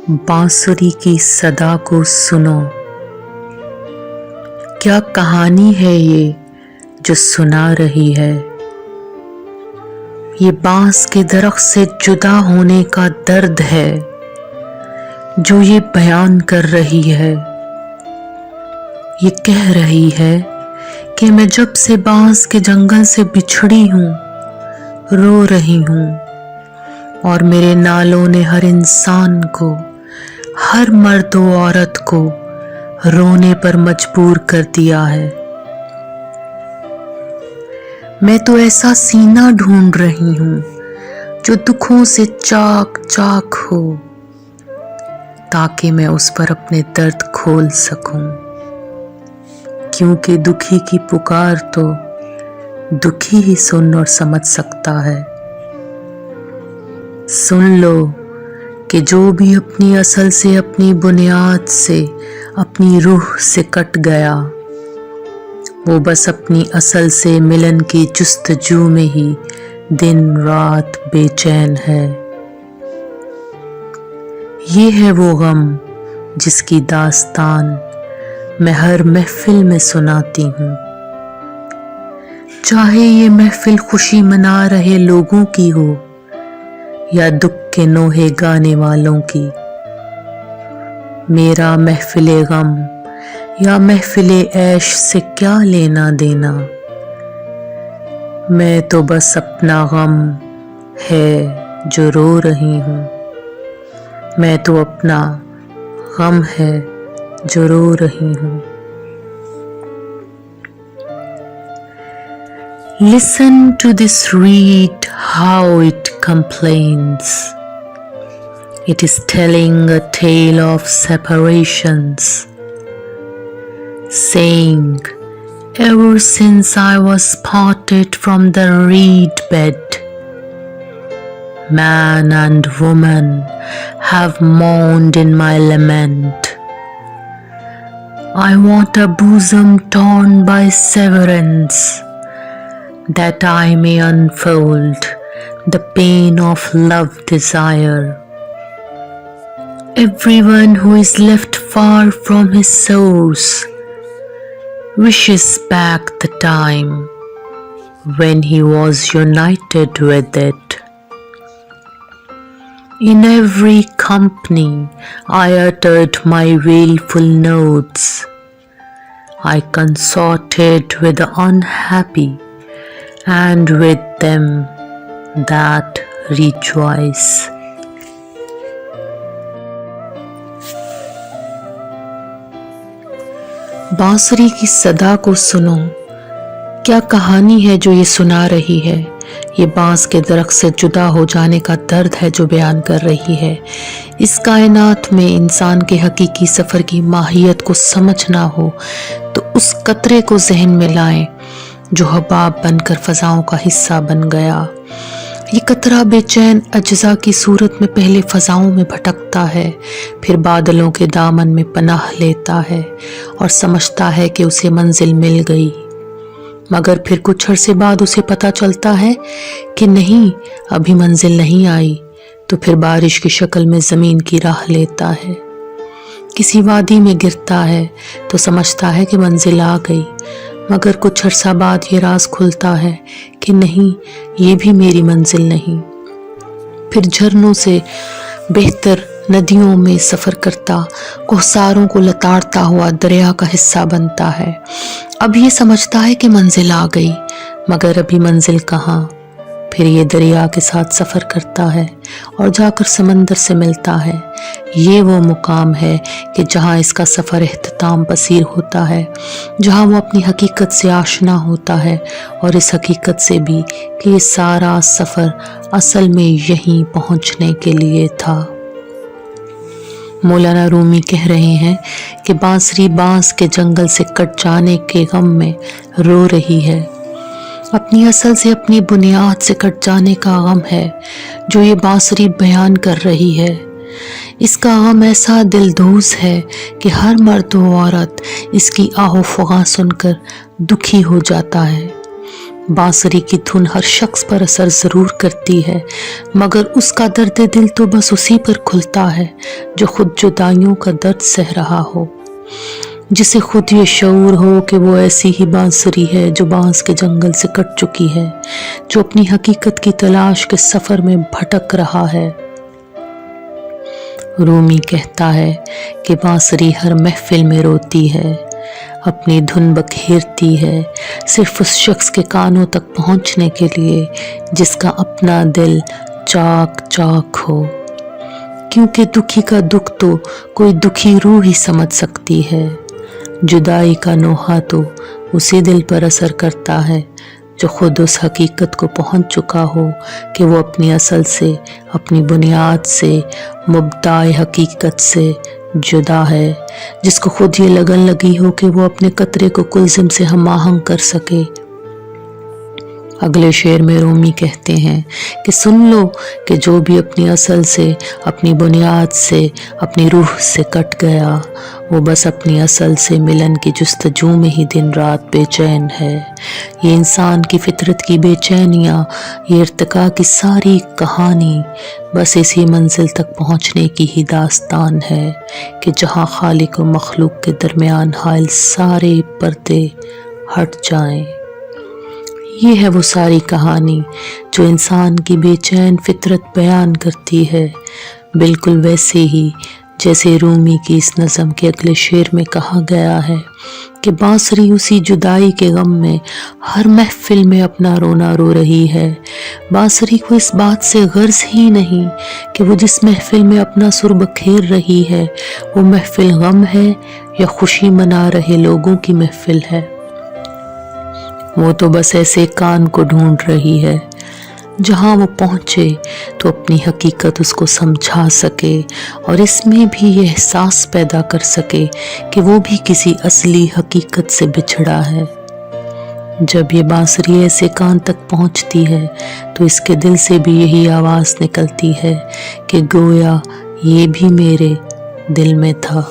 बांसुरी की सदा को सुनो। क्या कहानी है ये जो सुना रही है। ये बांस के दरख्त से जुदा होने का दर्द है जो ये बयान कर रही है। ये कह रही है कि मैं जब से बांस के जंगल से बिछड़ी हूँ, रो रही हूँ, और मेरे नालों ने हर इंसान को, हर मर्द व औरत को रोने पर मजबूर कर दिया है। मैं तो ऐसा सीना ढूंढ रही हूँ जो दुखों से चाक चाक हो, ताकि मैं उस पर अपने दर्द खोल सकूं। क्योंकि दुखी की पुकार तो दुखी ही सुन और समझ सकता है। सुन लो कि जो भी अपनी असल से, अपनी बुनियाद से, अपनी रूह से कट गया, वो बस अपनी असल से मिलन की जुस्तजू में ही दिन रात बेचैन है। ये है वो गम जिसकी दास्तान मैं हर महफिल में सुनाती हूँ। चाहे ये महफिल खुशी मना रहे लोगों की हो या दुख के नोहे गाने वालों की। मेरा महफिले गम या महफिले ऐश से क्या लेना देना। मैं तो बस अपना गम है जो रो रही हूँ। मैं तो अपना गम है जो रो रही हूँ। Listen to this reed, how it complains. It is telling a tale of separations, saying, ever since I was parted from the reed bed, man and woman have mourned in my lament. I want a bosom torn by severance, that I may unfold the pain of love desire. Everyone who is left far from his source wishes back the time when he was united with it. In every company I uttered my wailful notes. I consorted with the unhappy, and with them that rejoice. बांसुरी की सदा को सुनो। क्या कहानी है जो ये सुना रही है। ये बांस के दरख्त से जुदा हो जाने का दर्द है जो बयान कर रही है। इस कायनात में इंसान के हकीकी सफ़र की माहियत को समझना हो तो उस कतरे को जहन में लाएं जो हबाब बनकर फ़ज़ाओं का हिस्सा बन गया। ये कतरा बेचैन अज्जा की सूरत में पहले फ़ज़ाओं में भटकता है, फिर बादलों के दामन में पनाह लेता है और समझता है कि उसे मंजिल मिल गई। मगर फिर कुछ अरसे बाद उसे पता चलता है कि नहीं, अभी मंजिल नहीं आई। तो फिर बारिश की शक्ल में ज़मीन की राह लेता है। किसी वादी में गिरता है तो समझता है कि मंजिल आ गई। मगर कुछ अरसा बाद ये राज खुलता है कि नहीं, ये भी मेरी मंजिल नहीं। फिर झरनों से बेहतर नदियों में सफ़र करता, कोहसारों को लताड़ता हुआ दरिया का हिस्सा बनता है। अब ये समझता है कि मंजिल आ गई, मगर अभी मंजिल कहाँ। फिर ये दरिया के साथ सफ़र करता है और जाकर समंदर से मिलता है। ये वो मुकाम है कि जहाँ इसका सफ़र इख्तिताम पसीर होता है, जहाँ वो अपनी हकीकत से आशना होता है और इस हकीकत से भी कि ये सारा सफ़र असल में यहीं पहुँचने के लिए था। मौलाना रूमी कह रहे हैं कि बांसुरी बांस के जंगल से कट जाने के गम में रो रही है। अपनी असल से, अपनी बुनियाद से कट जाने का गम है जो ये बांसुरी बयान कर रही है। इसका गम ऐसा दिलदोज है कि हर मर्द व औरत इसकी आहो फगा सुनकर दुखी हो जाता है। बांसुरी की धुन हर शख्स पर असर जरूर करती है, मगर उसका दर्द दिल तो बस उसी पर खुलता है जो खुद जुदाइयों का दर्द सह रहा हो, जिसे खुद ये शऊर हो कि वो ऐसी ही बांसुरी है जो बांस के जंगल से कट चुकी है, जो अपनी हकीकत की तलाश के सफर में भटक रहा है। रूमी कहता है कि बांसुरी हर महफिल में रोती है, अपनी धुन बखेरती है, सिर्फ उस शख्स के कानों तक पहुंचने के लिए जिसका अपना दिल चाक चाक हो, क्योंकि दुखी का दुख तो कोई दुखी रूह ही समझ सकती है। जुदाई का नोहा तो उसी दिल पर असर करता है जो खुद उस हकीकत को पहुंच चुका हो कि वो अपनी असल से, अपनी बुनियाद से, मुब्दाए हकीकत से जुदा है, जिसको खुद ये लगन लगी हो कि वो अपने कतरे को कुलज़िम से हम आहंग कर सके। अगले शेर में रूमी कहते हैं कि सुन लो कि जो भी अपनी असल से, अपनी बुनियाद से, अपनी रूह से कट गया, वो बस अपनी असल से मिलन की जुस्तजू में ही दिन रात बेचैन है। ये इंसान की फितरत की बेचैनियाँ, ये इर्तिका की सारी कहानी बस इसी मंजिल तक पहुँचने की ही दास्तान है कि जहाँ खालिक और मखलूक के दरमियान हाइल सारे पर्दे हट जाएं। ये है वो सारी कहानी जो इंसान की बेचैन फितरत बयान करती है, बिल्कुल वैसे ही जैसे रूमी की इस नज़म के अगले शेर में कहा गया है कि बांसुरी उसी जुदाई के गम में हर महफिल में अपना रोना रो रही है। बांसुरी को इस बात से गर्ज ही नहीं कि वो जिस महफिल में अपना सुर बखेर रही है वो महफिल गम है या खुशी मना रहे लोगों की महफिल है। वो तो बस ऐसे कान को ढूंढ रही है जहां वो पहुंचे तो अपनी हकीकत उसको समझा सके और इसमें भी ये एहसास पैदा कर सके कि वो भी किसी असली हकीकत से बिछड़ा है। जब ये बांसुरी ऐसे कान तक पहुंचती है तो इसके दिल से भी यही आवाज़ निकलती है कि गोया ये भी मेरे दिल में था।